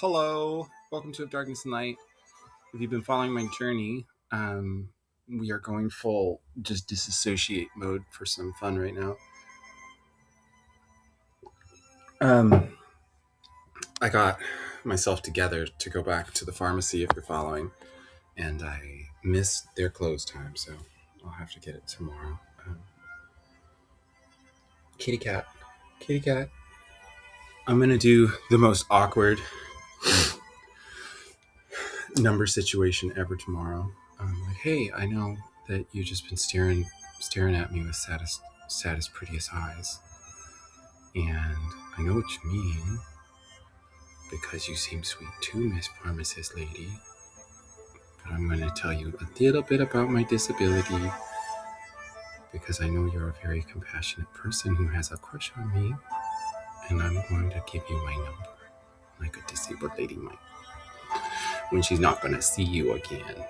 Hello, welcome to Darkness and Light. If you've been following my journey, we are going full just disassociate mode for some fun right now. I got myself together to go back to the pharmacy if you're following, and I missed their close time, so I'll have to get it tomorrow. Kitty cat, kitty cat. I'm gonna do the most awkward number situation ever tomorrow. Like, hey, I know that you've just been staring at me with saddest, prettiest eyes, and I know what you mean because you seem sweet too, Miss Pharmacist Lady. But I'm going to tell you a little bit about my disability because I know you're a very compassionate person who has a crush on me, and I'm going to give you my number, like a disabled lady might, when she's not going to see you again.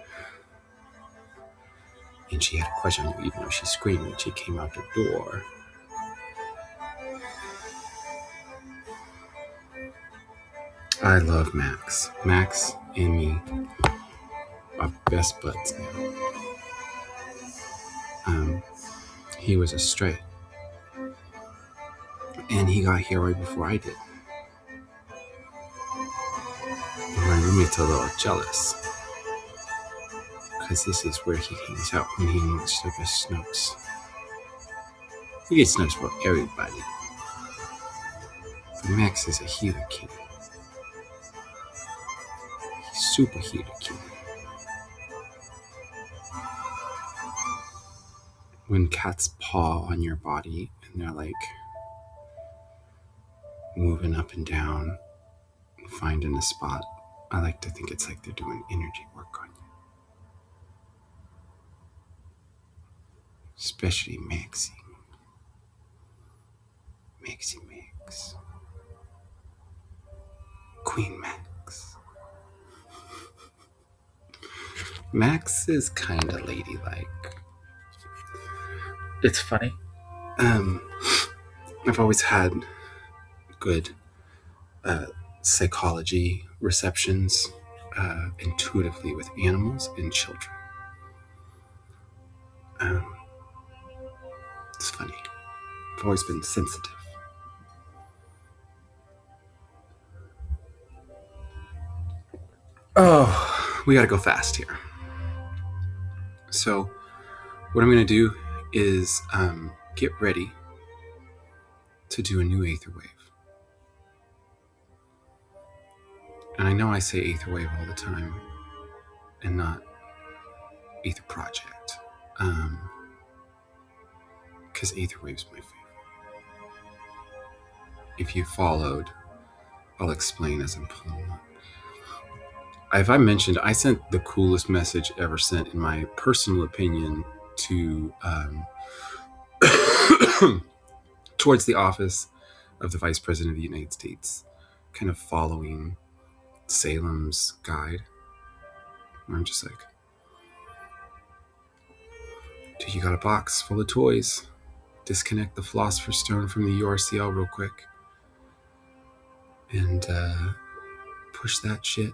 And she had a crush on you even though she screamed when she came out the door. I love Max. Max and me are best buds now. He was a stray, and he got here right before I did. And my roommate's a little jealous because this is where he hangs out when he wants to get snooks. He gets snooks for everybody. But Max is a healer king. He's super healer king. When cats paw on your body and they're like moving up and down and finding a spot, I like to think it's like they're doing energy work on you. Especially Maxie. Maxie Max. Queen Max. Max is kind of ladylike. It's funny. I've always had good psychology receptions intuitively with animals and children. It's funny. I've always been sensitive. Oh, we gotta go fast here. So what I'm gonna do is get ready to do a new Aether wave. And I know I say Aether wave all the time and not Aether project, because Aether wave's my favorite. If you followed, I'll explain as I'm pulling up. If I mentioned, I sent the coolest message ever sent, in my personal opinion, to towards the office of the Vice President of the United States, kind of following Salem's guide. I'm just like, dude, you got a box full of toys. Disconnect the Philosopher's Stone from the URCL real quick and push that shit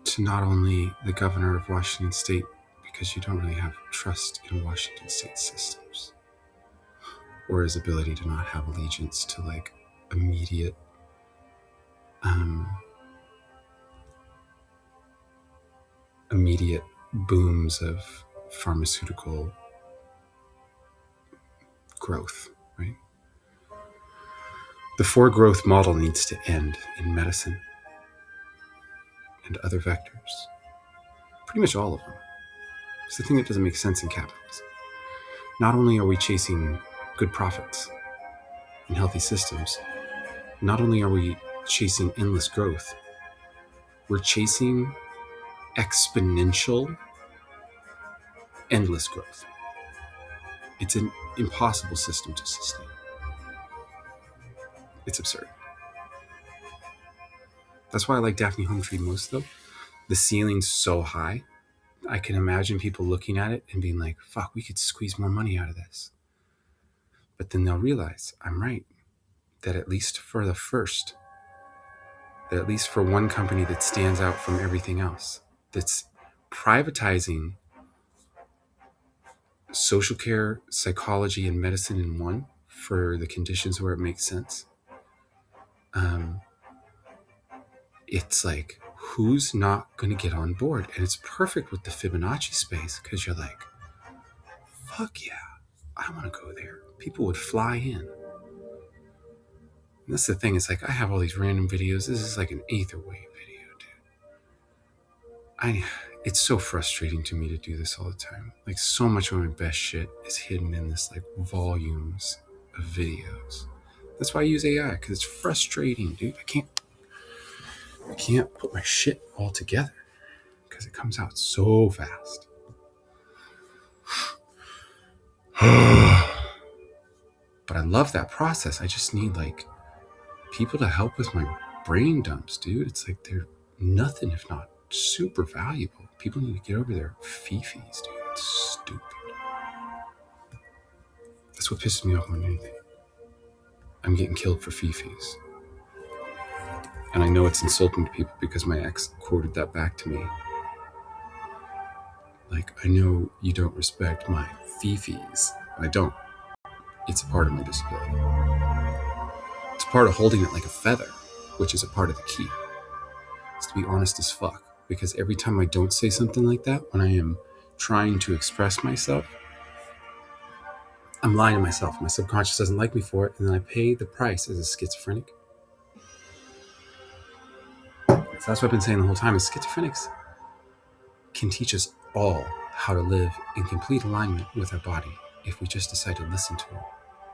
to not only the governor of Washington State, because you don't really have trust in Washington State systems or his ability to not have allegiance to like immediate booms of pharmaceutical growth, right? The four growth model needs to end in medicine and other vectors. Pretty much all of them. It's the thing that doesn't make sense in capitalism. Not only are we chasing good profits and healthy systems, not only are we chasing endless growth, we're chasing exponential, endless growth. It's an impossible system to sustain. It's absurd. That's why I like Daphne Home Tree most, though. The ceiling's so high, I can imagine people looking at it and being like, fuck, we could squeeze more money out of this. But then they'll realize I'm right, that at least for the first that at least for one company that stands out from everything else, that's privatizing social care, psychology, and medicine in one for the conditions where it makes sense. It's like, who's not going to get on board? And it's perfect with the Fibonacci space because you're like, fuck yeah, I want to go there. People would fly in. And that's the thing. It's like, I have all these random videos. This is like an Aether wave video, dude. It's so frustrating to me to do this all the time. Like, so much of my best shit is hidden in this like volumes of videos. That's why I use AI, because it's frustrating, dude. I can't put my shit all together because it comes out so fast. But I love that process. I just need like people to help with my brain dumps, dude. It's like they're nothing if not super valuable. People need to get over their fifis, dude. It's stupid. That's what pisses me off more than anything. I'm getting killed for fifis. And I know it's insulting to people because my ex quoted that back to me. Like, I know you don't respect my fifis. I don't. It's a part of my disability. It's a part of holding it like a feather, which is a part of the key. It's to be honest as fuck. Because every time I don't say something like that, when I am trying to express myself, I'm lying to myself. My subconscious doesn't like me for it, and then I pay the price as a schizophrenic. So that's what I've been saying the whole time, is schizophrenics can teach us all how to live in complete alignment with our body if we just decide to listen to it.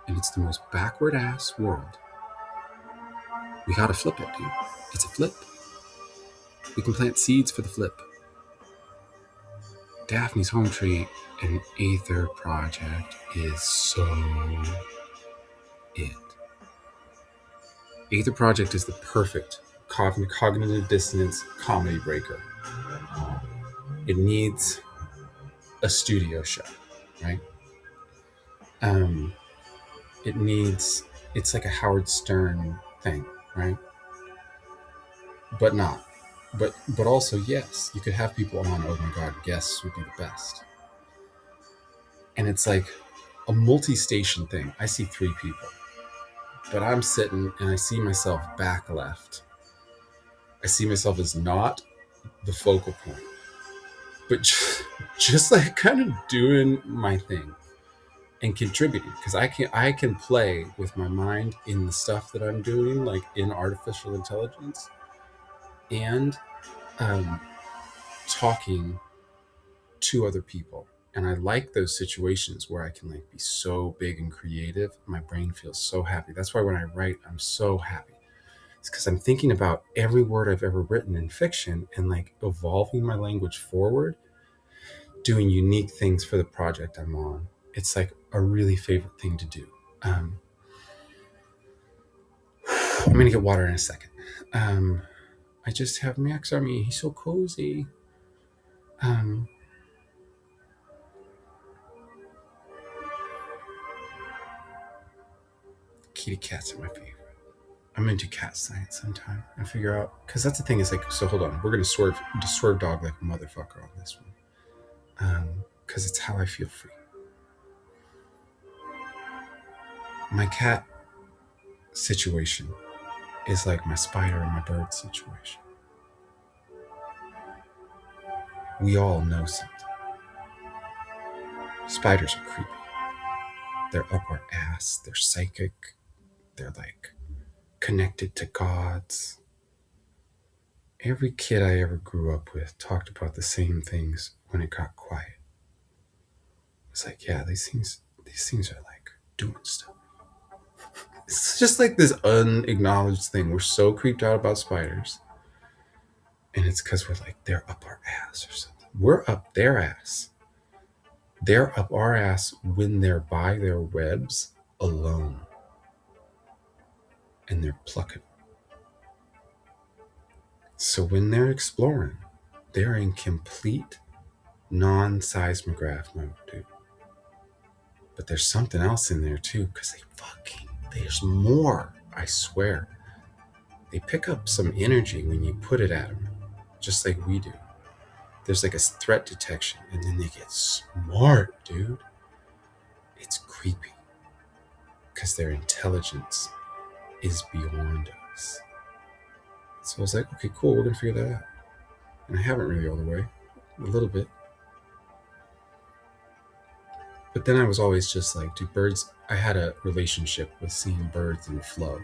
And it's the most backward ass world. We gotta flip it, dude. It's a flip. We can plant seeds for the flip. Daphne's Home Tree and Aether project is so it. Aether project is the perfect cognitive dissonance comedy breaker. It needs a studio show, right? It's like a Howard Stern thing, right? But not. But also, yes, you could have people on, oh my God, guests would be the best. And it's like a multi-station thing. I see 3 people, but I'm sitting and I see myself back left. I see myself as not the focal point, but just like kind of doing my thing and contributing, because I can play with my mind in the stuff that I'm doing, like in artificial intelligence, and talking to other people. And I like those situations where I can like be so big and creative. My brain feels so happy. That's why when I write, I'm so happy. It's because I'm thinking about every word I've ever written in fiction and like evolving my language forward, doing unique things for the project I'm on. It's like a really favorite thing to do. I'm going to get water in a second. I just have Max on me. He's so cozy. Kitty cats are my favorite. I'm going to do cat science sometime and figure out, because that's the thing, is like, so hold on, we're going to swerve dog like a motherfucker on this one, because it's how I feel free. My cat situation is like my spider and my bird situation. We all know something. Spiders are creepy. They're up our ass. They're psychic. They're like connected to gods. Every kid I ever grew up with talked about the same things when it got quiet. It's like, yeah, these things are like doing stuff. It's just like this unacknowledged thing. We're so creeped out about spiders. And it's because we're like, they're up our ass or something. We're up their ass. They're up our ass when they're by their webs alone. And they're plucking. So when they're exploring, they're in complete non-seismograph mode, dude. But there's something else in there too, because there's more, I swear. they pick up some energy when you put it at them, just like we do. There's like a threat detection, and then they get smart, dude. It's creepy because their intelligence is beyond us. So I was like, okay, cool, we're gonna figure that out. And I haven't really all the way, a little bit. But then I was always just like, do birds, I had a relationship with seeing birds in flow.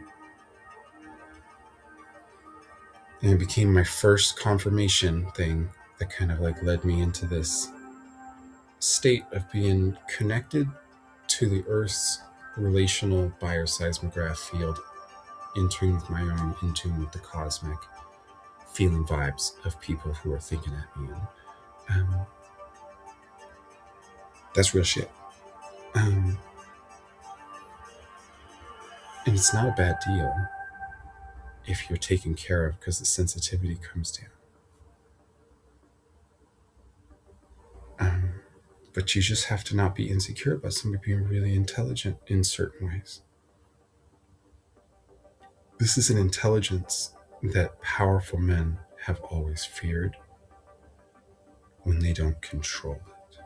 And it became my first confirmation thing that kind of like led me into this state of being connected to the Earth's relational bioseismograph field, in tune with my own, in tune with the cosmic, feeling vibes of people who are thinking at me. And that's real shit. And it's not a bad deal if you're taken care of, because the sensitivity comes down. But you just have to not be insecure about somebody being really intelligent in certain ways. This is an intelligence that powerful men have always feared when they don't control it.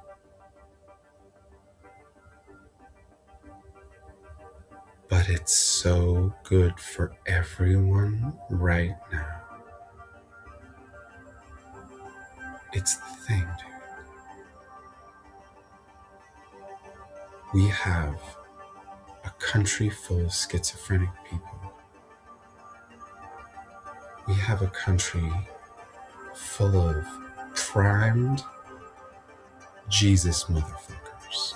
But it's so good for everyone right now. It's the thing, dude. We have a country full of schizophrenic people. We have a country full of primed Jesus motherfuckers.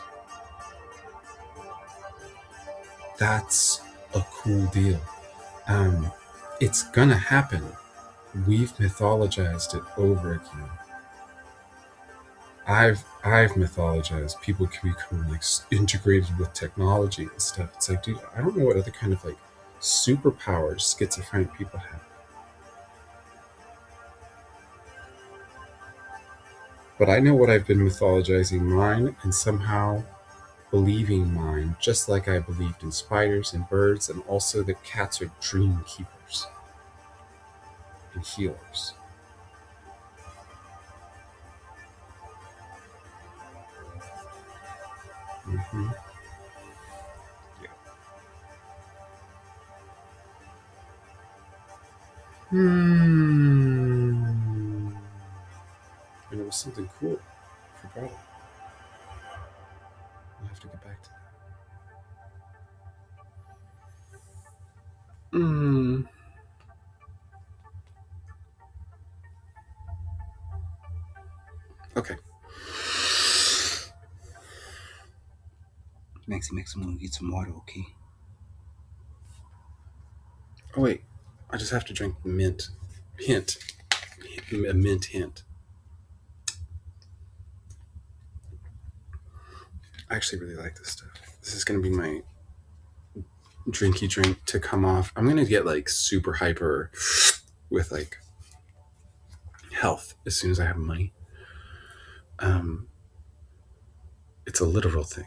That's a cool deal. It's gonna happen. We've mythologized it over again. I've mythologized people can become like integrated with technology and stuff. It's like, dude, I don't know what other kind of like superpowers schizophrenic people have. But I know what I've been mythologizing mine and somehow believing mine, just like I believed in spiders and birds, and also that cats are dream keepers and healers. Mm-hmm. Yeah. And it was something cool. I forgot it. I'll have to get back to that. Okay. Maxie, I'm gonna get some water, okay? Oh wait, I just have to drink mint. Hint. A mint hint. I actually really like this stuff. This is going to be my drinky drink to come off. I'm going to get like super hyper with like health as soon as I have money. It's a literal thing.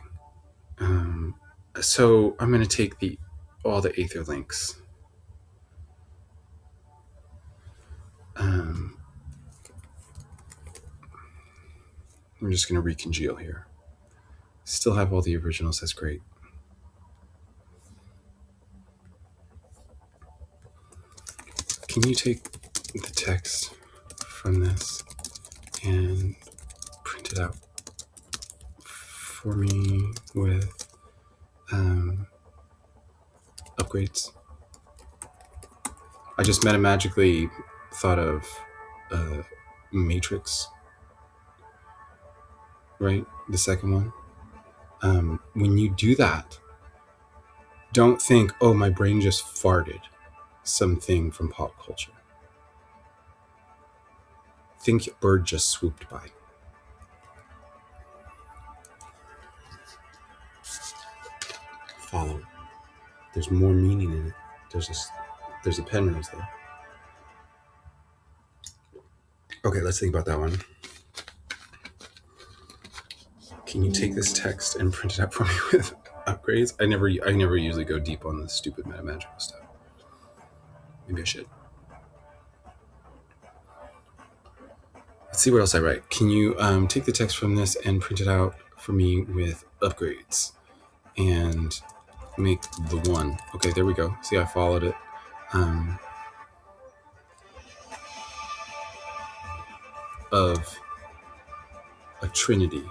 So I'm going to take all the Aether links. I'm just going to recongeal here. Still have all the originals. That's great. Can you take the text from this and print it out for me with upgrades? I just metamagically thought of Matrix, right? The second one. When you do that, don't think, oh, my brain just farted something from pop culture. Think a bird just swooped by. Follow. There's more meaning in it. There's a Penrose there. Okay, let's think about that one. Can you take this text and print it out for me with upgrades? I never usually go deep on the stupid metamagical stuff. Maybe I should. Let's see what else I write. Can you take the text from this and print it out for me with upgrades and make the one? Okay, there we go. See, I followed it. Of a trinity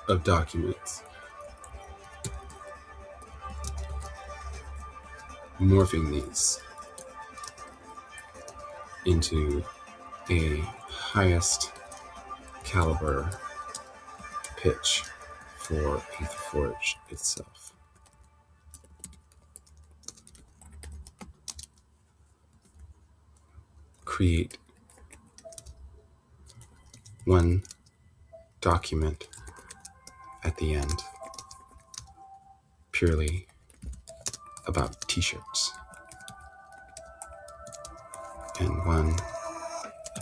of documents, morphing these into a highest caliber pitch for Aether Forge itself. Create one document at the end purely about t-shirts and one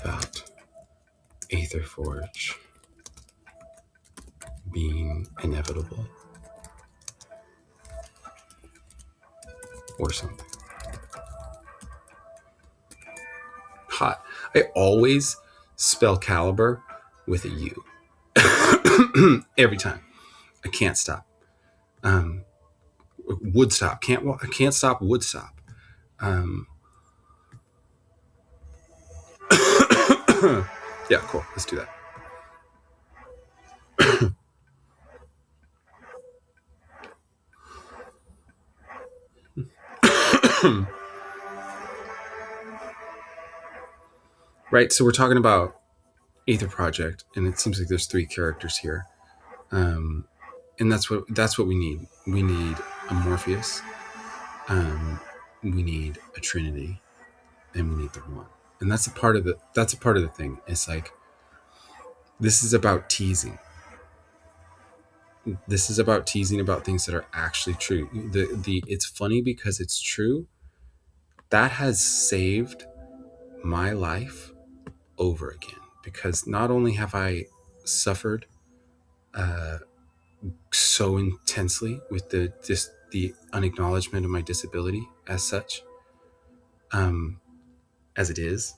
about Aether Forge being inevitable or something. Hot. I always spell caliber with a U. Every time. I can't stop. Woodstop. I can't stop Woodstop. Yeah, cool. Let's do that. Right, so we're talking about Aether Project, and it seems like there's 3 characters here, and that's what we need. We need a Morpheus, we need a Trinity, and we need the one. And that's a part of the thing. It's like, this is about teasing. This is about teasing about things that are actually true. It's funny because it's true. That has saved my life over again, because not only have I suffered so intensely with the unacknowledgement of my disability as such, as it is,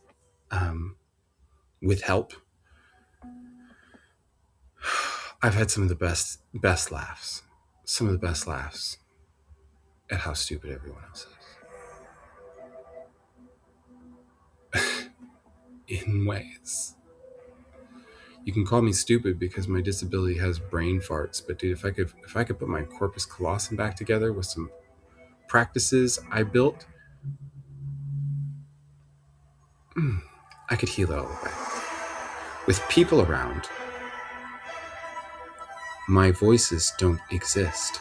with help, I've had some of the best laughs, at how stupid everyone else is. In ways, you can call me stupid because my disability has brain farts, but dude, if I could put my corpus callosum back together with some practices I built, I could heal it all the way. With people around, my voices don't exist.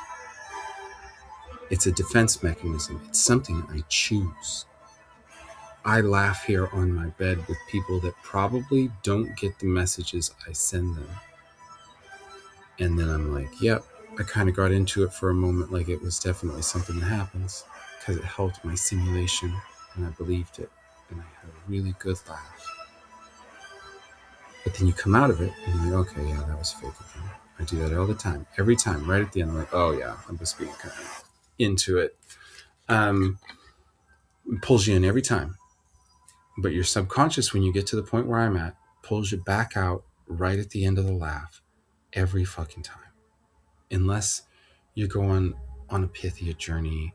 It's a defense mechanism. It's something I choose. I laugh here on my bed with people that probably don't get the messages I send them. And then I'm like, yep, I kind of got into it for a moment, like it was definitely something that happens, because it helped my simulation and I believed it. And I had a really good laugh. But then you come out of it and you're like, okay, yeah, that was fake again. I do that all the time. Every time, right at the end, I'm like, oh yeah, I'm just being kind of into it. It pulls you in every time. But your subconscious, when you get to the point where I'm at, pulls you back out right at the end of the laugh every fucking time. Unless you're going on a Pythia journey,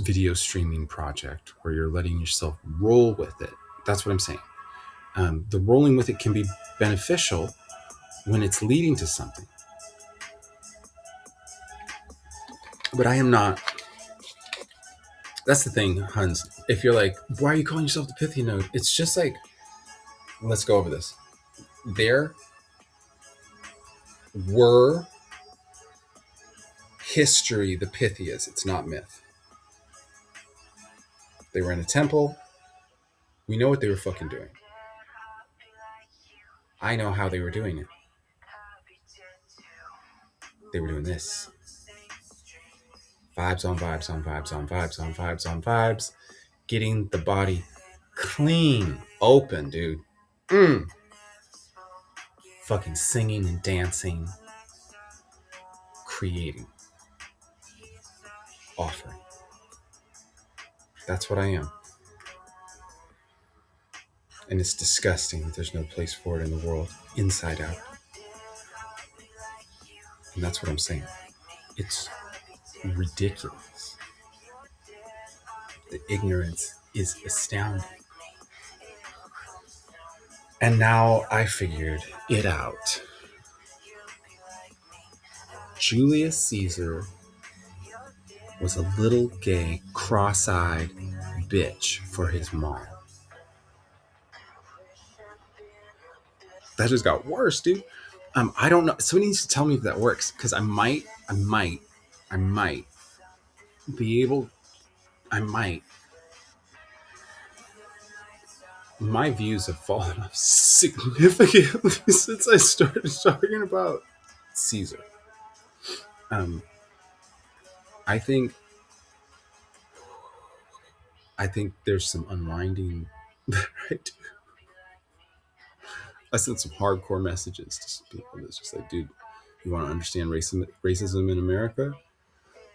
video streaming project where you're letting yourself roll with it. That's what I'm saying. The rolling with it can be beneficial when it's leading to something. But I am not. That's the thing, Hans. If you're like, why are you calling yourself the Pythia node? It's just like, let's go over this. There were history, the Pythias. It's not myth. They were in a temple. We know what they were fucking doing. I know how they were doing it. They were doing this. Vibes on vibes on vibes on vibes on vibes on vibes. Getting the body clean, open, dude. Fucking singing and dancing. Creating. Offering. That's what I am. And it's disgusting. There's no place for it in the world, inside out. And that's what I'm saying. It's ridiculous. The ignorance is astounding. And now I figured it out. Julius Caesar was a little gay, cross-eyed bitch for his mom. That just got worse, dude. I don't know. Somebody needs to tell me if that works, because I might be able. I might. My views have fallen off significantly since I started talking about Caesar. I think there's some unwinding that I do. I sent some hardcore messages to some people that's just like, dude, you want to understand racism in America?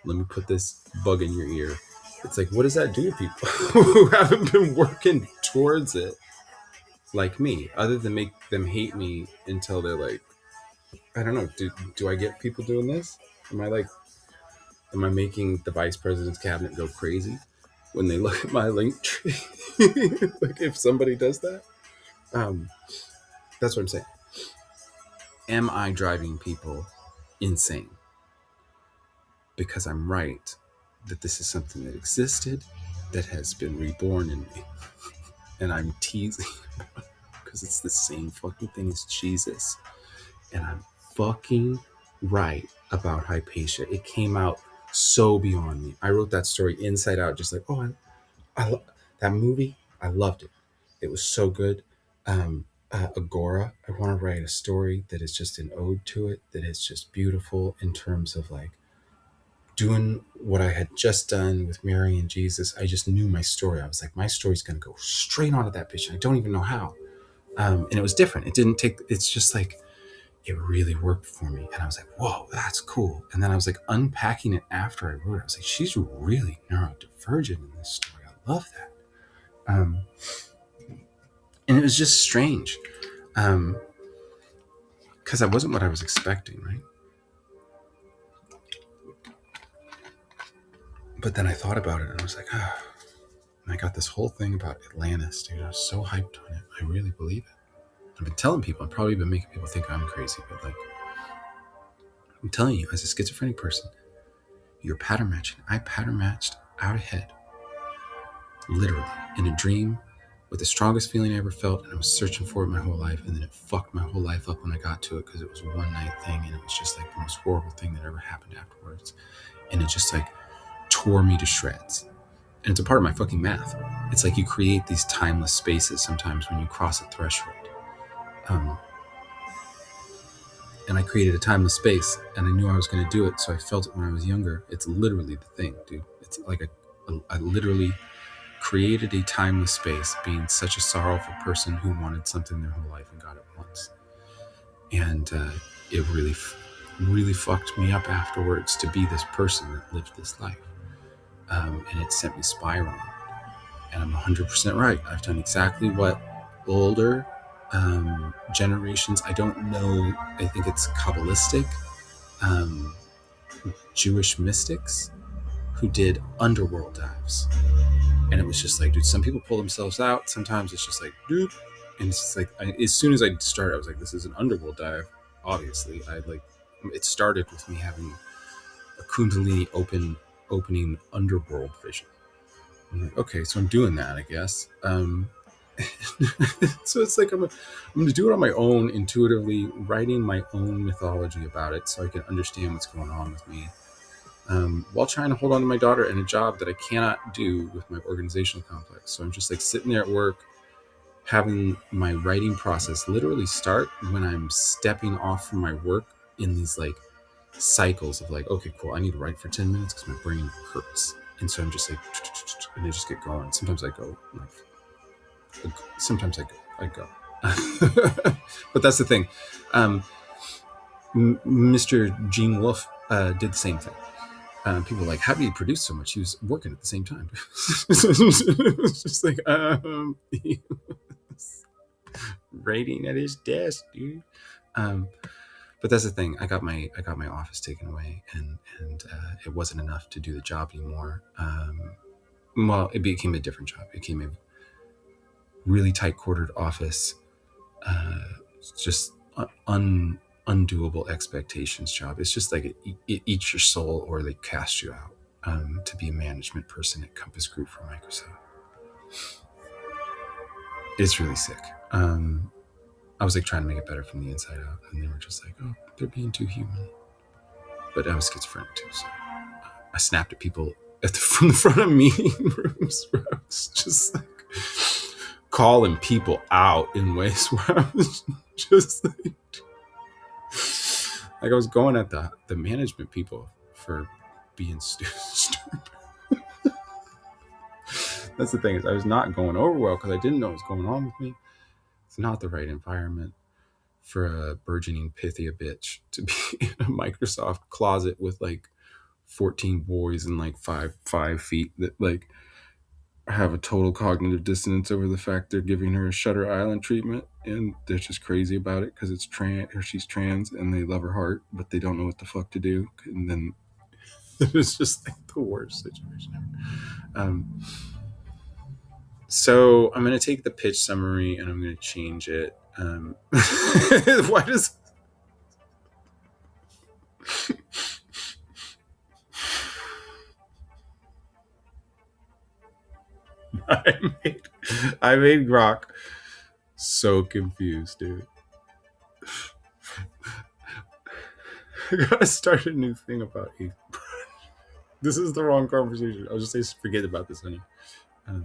Let me put this bug in your ear. It's like, what does that do to people who haven't been working towards it like me, other than make them hate me until they're like, I don't know, do I get people doing this? Am I making the vice president's cabinet go crazy when they look at my link tree? Like, if somebody does that? That's what I'm saying. Am I driving people insane? Because I'm right that this is something that existed, that has been reborn in me. And I'm teasing because it's the same fucking thing as Jesus. And I'm fucking right about Hypatia. It came out so beyond me. I wrote that story inside out, just like, oh, that movie, I loved it. It was so good. Agora, I want to write a story that is just an ode to it, that is just beautiful in terms of like doing what I had just done with Mary and Jesus. I just knew my story. I was like, my story's going to go straight onto that bitch. I don't even know how. And it was different. It's just like, it really worked for me. And I was like, whoa, that's cool. And then I was like unpacking it after I wrote it. I was like, she's really neurodivergent in this story. I love that. And it was just strange. Because that wasn't what I was expecting, right? But then I thought about it and I was like, ah. And I got this whole thing about Atlantis, dude. I was so hyped on it. I really believe it. I've been telling people, I've probably been making people think I'm crazy, but like, I'm telling you, as a schizophrenic person, you're pattern matching. I pattern matched out ahead, literally, in a dream with the strongest feeling I ever felt, and I was searching for it my whole life, and then it fucked my whole life up when I got to it because it was a one-night thing, and it was just like the most horrible thing that ever happened afterwards. And it just like tore me to shreds. And it's a part of my fucking math. It's like you create these timeless spaces sometimes when you cross a threshold. And I created a timeless space, and I knew I was going to do it, so I felt it when I was younger. It's literally the thing, dude. It's like I literally created a timeless space, being such a sorrowful person who wanted something their whole life and got it once. And it really fucked me up afterwards to be this person that lived this life. And it sent me spiraling. And I'm 100% right. I've done exactly what older generations, I don't know, I think it's Kabbalistic, Jewish mystics who did underworld dives. And it was just like, dude, some people pull themselves out. Sometimes it's just like, dude. And it's just like, as soon as I started, I was like, this is an underworld dive. Obviously, it started with me having a Kundalini opening underworld vision. I'm like, okay, so I'm doing that, I guess. So it's like I'm going to do it on my own, intuitively, writing my own mythology about it so I can understand what's going on with me, while trying to hold on to my daughter and a job that I cannot do with my organizational complex. So I'm just like sitting there at work, having my writing process literally start when I'm stepping off from my work in these like cycles of like, okay, cool, I need to write for 10 minutes because my brain hurts. And so I'm just like, and I just get going. Sometimes I go, I go. But that's the thing. Mr. Gene Wolfe did the same thing. People were like, how do you produce so much? He was working at the same time. It was just like, he was writing at his desk, dude. Um, but that's the thing. I got my office taken away, and it wasn't enough to do the job anymore. Well, it became a different job. It became a really tight quartered office, uh, just undoable expectations job. It's just like it eats your soul, or they cast you out to be a management person at Compass Group for Microsoft. It's really sick. I was like trying to make it better from the inside out, and they were just like, "Oh, they're being too human." But I was schizophrenic too, so I snapped at people from the front of meeting rooms where I was just like calling people out in ways where I was just like I was going at the management people for being stupid. That's the thing, is I was not going over well because I didn't know what was going on with me. It's not the right environment for a burgeoning Pythia bitch to be in a Microsoft closet with like 14 boys and like 5 feet that like have a total cognitive dissonance over the fact they're giving her a Shutter Island treatment, and they're just crazy about it because it's trans, or she's trans, and they love her heart, but they don't know what the fuck to do. And then it's just like the worst situation ever. So I'm going to take the pitch summary and I'm going to change it. Why does I made I made Grok so confused, dude. I gotta start a new thing about Aether. This is the wrong conversation. I'll just say forget about this, honey. I'll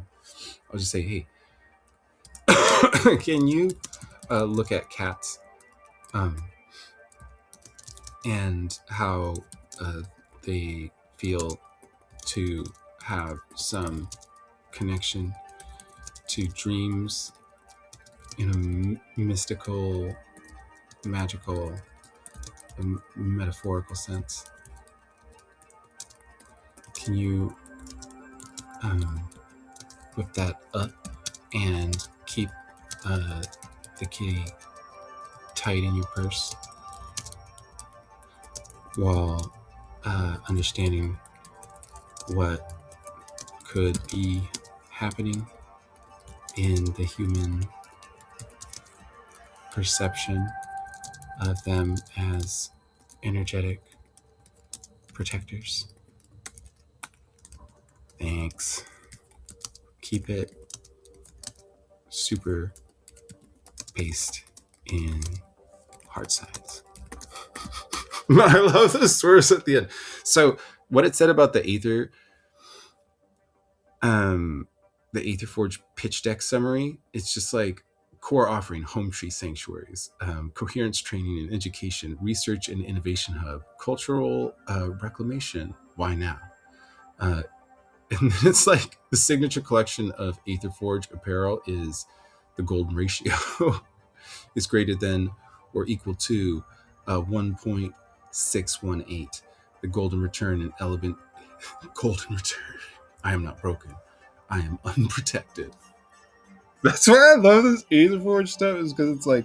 just say, hey, can you look at cats and how they feel to have some connection to dreams in a mystical, magical, and metaphorical sense? Can you whip that up and keep the kitty tight in your purse while understanding what could be happening in the human perception of them as energetic protectors? Thanks. Keep it super based in hard science. I love the swerves at the end. So what it said about the Aether Forge pitch deck summary, it's just like core offering, home tree sanctuaries, coherence training and education, research and innovation hub, cultural reclamation. Why now? And then it's like the signature collection of Aether Forge apparel is the golden ratio is greater than or equal to 1.618. The golden return and elegant golden return. I am not broken. I am unprotected. That's why I love this Aether Forge stuff, is because it's like.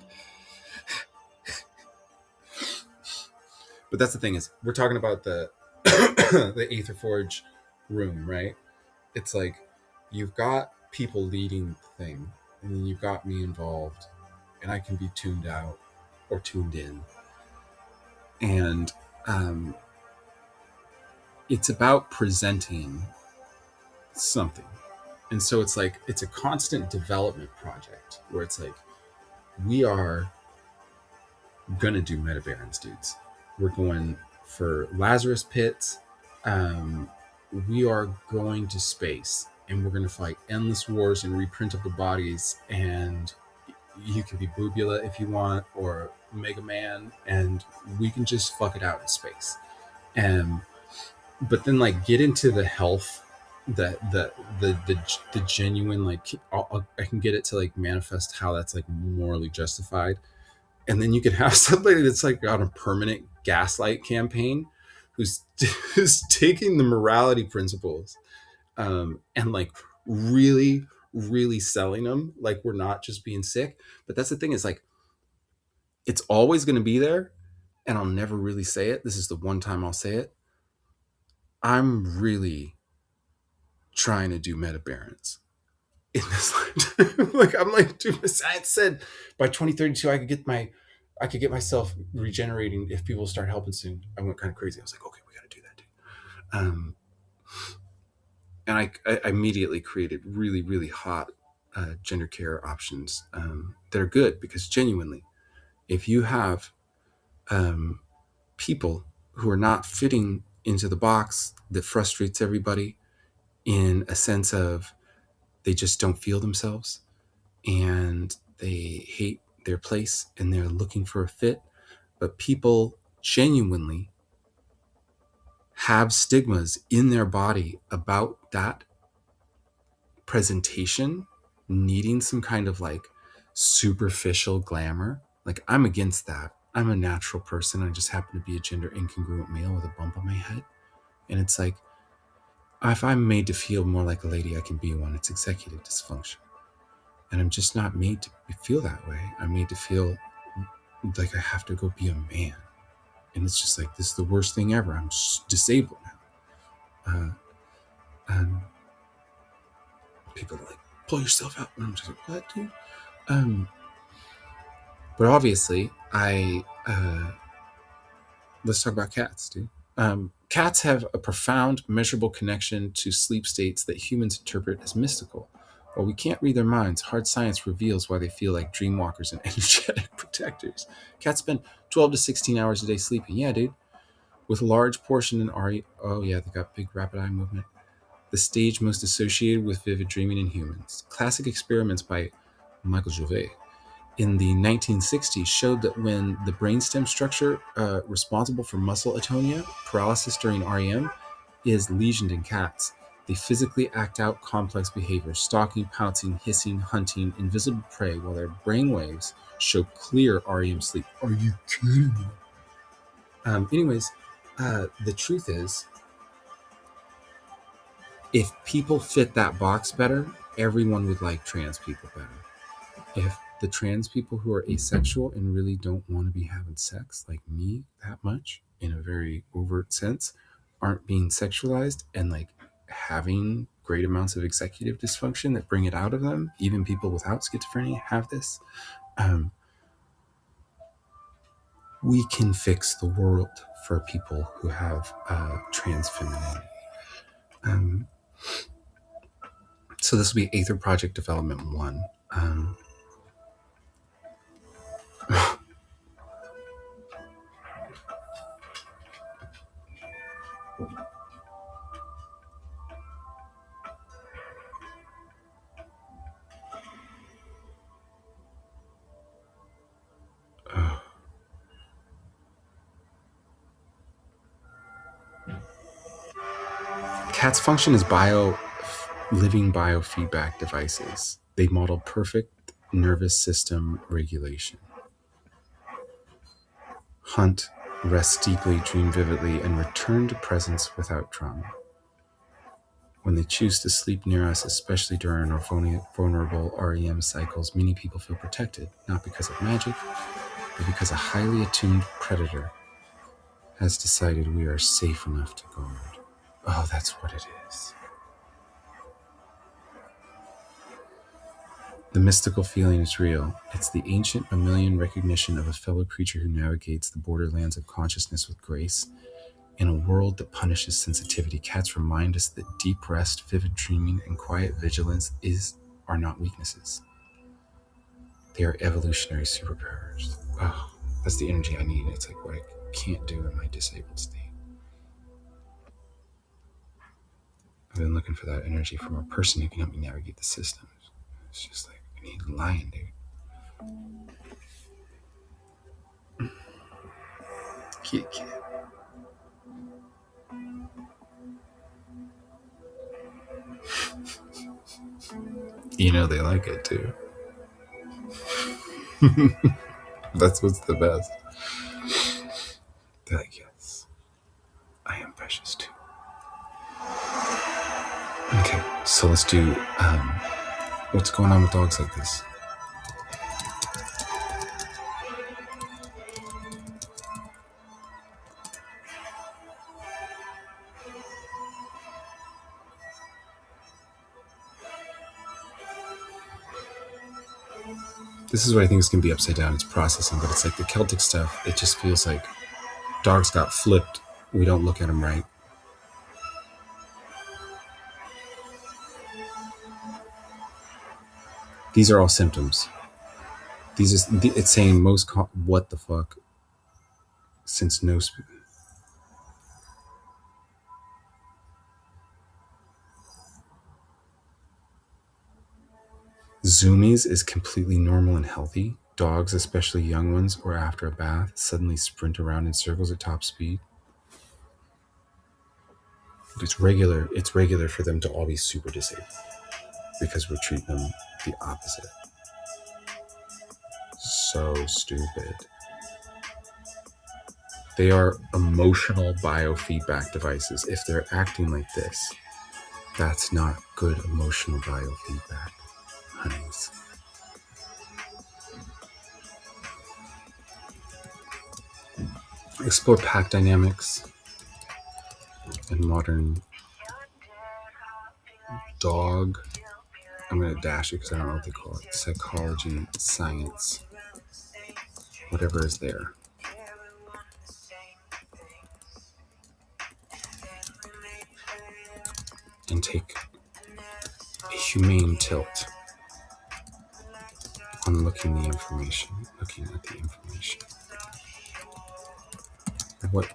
But that's the thing, is we're talking about the the Aether Forge room, right? It's like you've got people leading the thing, and then you've got me involved, and I can be tuned out or tuned in. And it's about presenting something. And so it's like it's a constant development project where it's like we are gonna do meta barons, dudes. We're going for Lazarus pits. We are going to space, and we're going to fight endless wars and reprint of the bodies. And you can be Bubula if you want, or Mega Man, and we can just fuck it out in space. But then like get into the health, the genuine, like I can get it to like manifest how that's like morally justified. And then you can have somebody that's like on a permanent gaslight campaign who's who's taking the morality principles and like really really selling them like we're not just being sick. But that's the thing, is like it's always going to be there, and I'll never really say it. This is the one time I'll say it. I'm really trying to do meta barons in this lifetime. Like I'm like, dude, science said by 2032 I could get myself regenerating if people start helping soon. I went kind of crazy. I was like, okay, we got to do that, dude. And I immediately created really really hot gender care options that are good, because genuinely, if you have people who are not fitting into the box that frustrates everybody, in a sense of they just don't feel themselves and they hate their place and they're looking for a fit, but people genuinely have stigmas in their body about that presentation needing some kind of like superficial glamour. Like I'm against that. I'm a natural person. I just happen to be a gender incongruent male with a bump on my head. And it's like, if I'm made to feel more like a lady, I can be one. It's executive dysfunction. And I'm just not made to feel that way. I'm made to feel like I have to go be a man. And it's just like, this is the worst thing ever. I'm disabled now. And people are like, pull yourself out. And I'm just like, what, dude? But obviously, let's talk about cats, dude. Cats have a profound, measurable connection to sleep states that humans interpret as mystical. While we can't read their minds, hard science reveals why they feel like dreamwalkers and energetic protectors. Cats spend 12 to 16 hours a day sleeping. Yeah, dude. With a large portion in RE. Oh, yeah, they got big rapid eye movement. The stage most associated with vivid dreaming in humans. Classic experiments by Michael Jouvet in the 1960s showed that when the brainstem structure responsible for muscle atonia, paralysis during REM, is lesioned in cats, they physically act out complex behaviors, stalking, pouncing, hissing, hunting, invisible prey, while their brainwaves show clear REM sleep. Are you kidding me? Anyways, the truth is, if people fit that box better, everyone would like trans people better. If the trans people who are asexual and really don't want to be having sex like me that much in a very overt sense aren't being sexualized and like having great amounts of executive dysfunction that bring it out of them, even people without schizophrenia have this, we can fix the world for people who have trans femininity. So this will be Aether Project Development 1. Cats function as living biofeedback devices. They model perfect nervous system regulation. Hunt, rest deeply, dream vividly, and return to presence without trauma. When they choose to sleep near us, especially during our vulnerable REM cycles, many people feel protected, not because of magic, but because a highly attuned predator has decided we are safe enough to guard. Oh, that's what it is. The mystical feeling is real. It's the ancient mammalian recognition of a fellow creature who navigates the borderlands of consciousness with grace. In a world that punishes sensitivity, cats remind us that deep rest, vivid dreaming, and quiet vigilance are not weaknesses. They are evolutionary superpowers. Oh, that's the energy I need. It's like what I can't do in my disabled state. I've been looking for that energy from a person who can help me navigate the systems. It's just like, I need a lion, dude. Kitty cat. You know they like it too. That's what's the best. They're like, yes, So let's do what's going on with dogs like this. This is what I think is going to be upside down. It's processing, but it's like the Celtic stuff. It just feels like dogs got flipped. We don't look at them right. These are all symptoms. It's saying most what the fuck since no. Zoomies is completely normal and healthy. Dogs, especially young ones or after a bath, suddenly sprint around in circles at top speed. It's regular for them to all be super disabled because we're treating them the opposite. So stupid. They are emotional biofeedback devices. If they're acting like this, that's not good emotional biofeedback, honeys. Explore pack dynamics and modern dog. I'm going to dash it because I don't know what they call it. Psychology, science, whatever is there. And take a humane tilt on looking at the information. What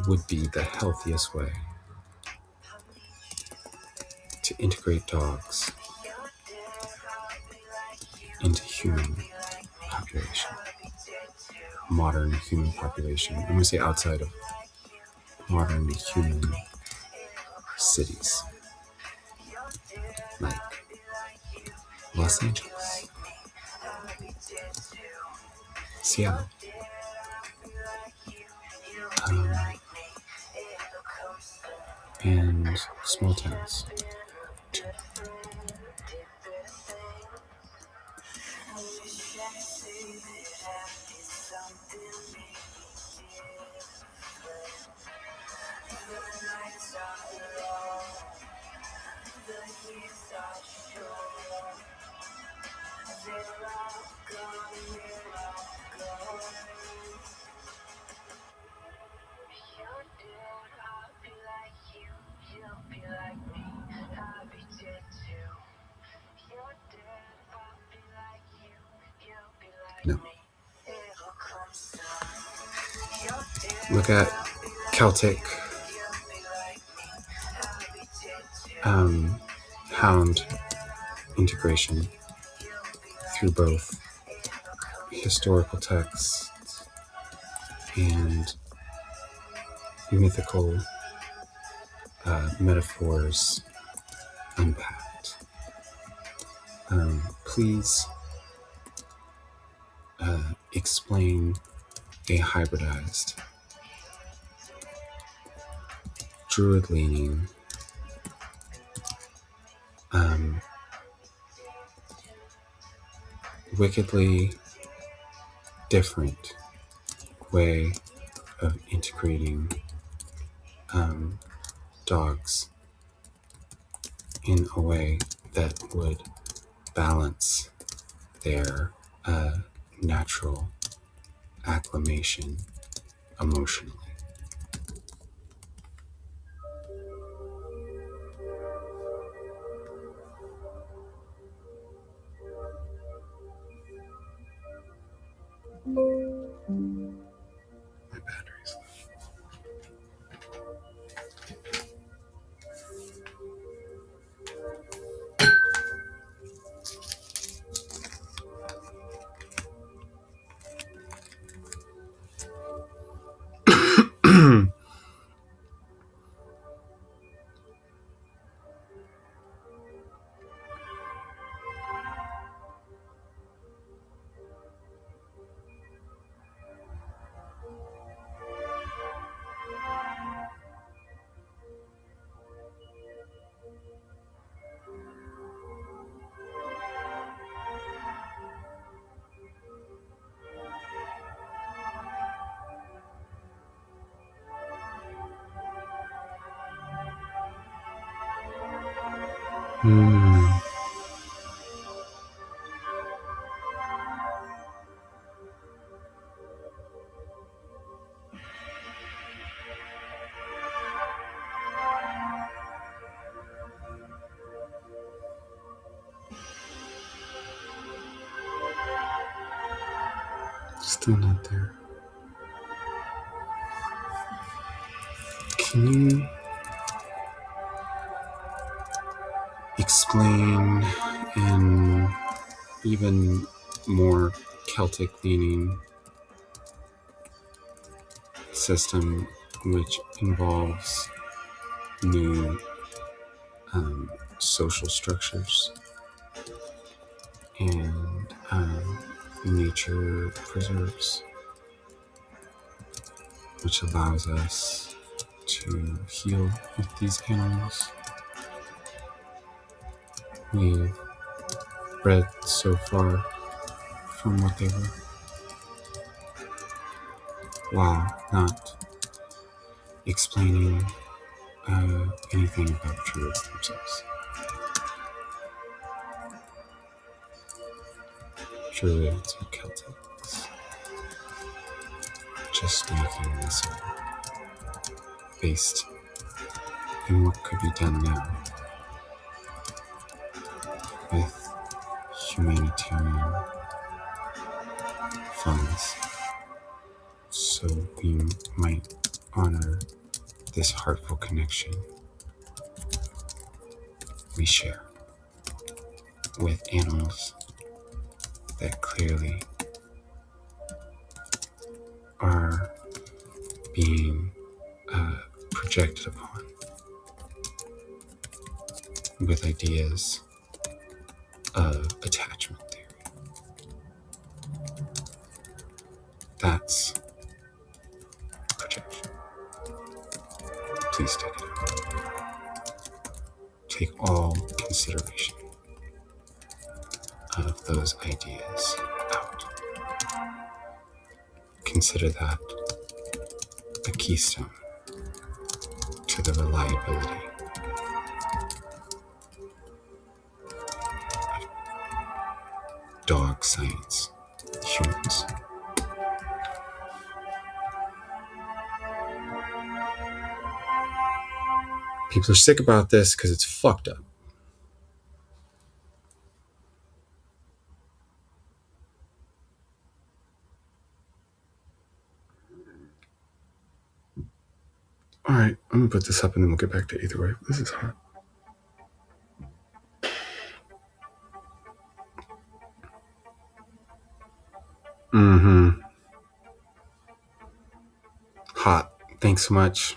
would be the healthiest way to integrate dogs into human population, modern human population? I'm going to say outside of modern human cities, like Los Angeles, Seattle, and small towns. No. Look at Celtic hound integration through both historical texts and mythical metaphors unpacked. Please explain a hybridized, druid-leaning, wickedly different way of integrating dogs in a way that would balance their natural acclimation emotionally. My batteries. Hmm. Still not there. Can you explain in even more Celtic leaning system which involves new social structures and nature preserves, which allows us to heal with these animals? We've read so far from what they were, while not explaining anything about the druids themselves. Druids or Celtics, just making this up based in what could be done now with humanitarian funds, so we might honor this heartful connection we share with animals that clearly are being projected upon with ideas of attachment theory. That's projection. Please take it out. Take all consideration of those ideas out. Consider that a keystone to the reliability of dog science humans. People are sick about this because it's fucked up. All right, I'm gonna put this up and then we'll get back to Aether Wave. This is hot. Mm-hmm. Hot. Thanks so much.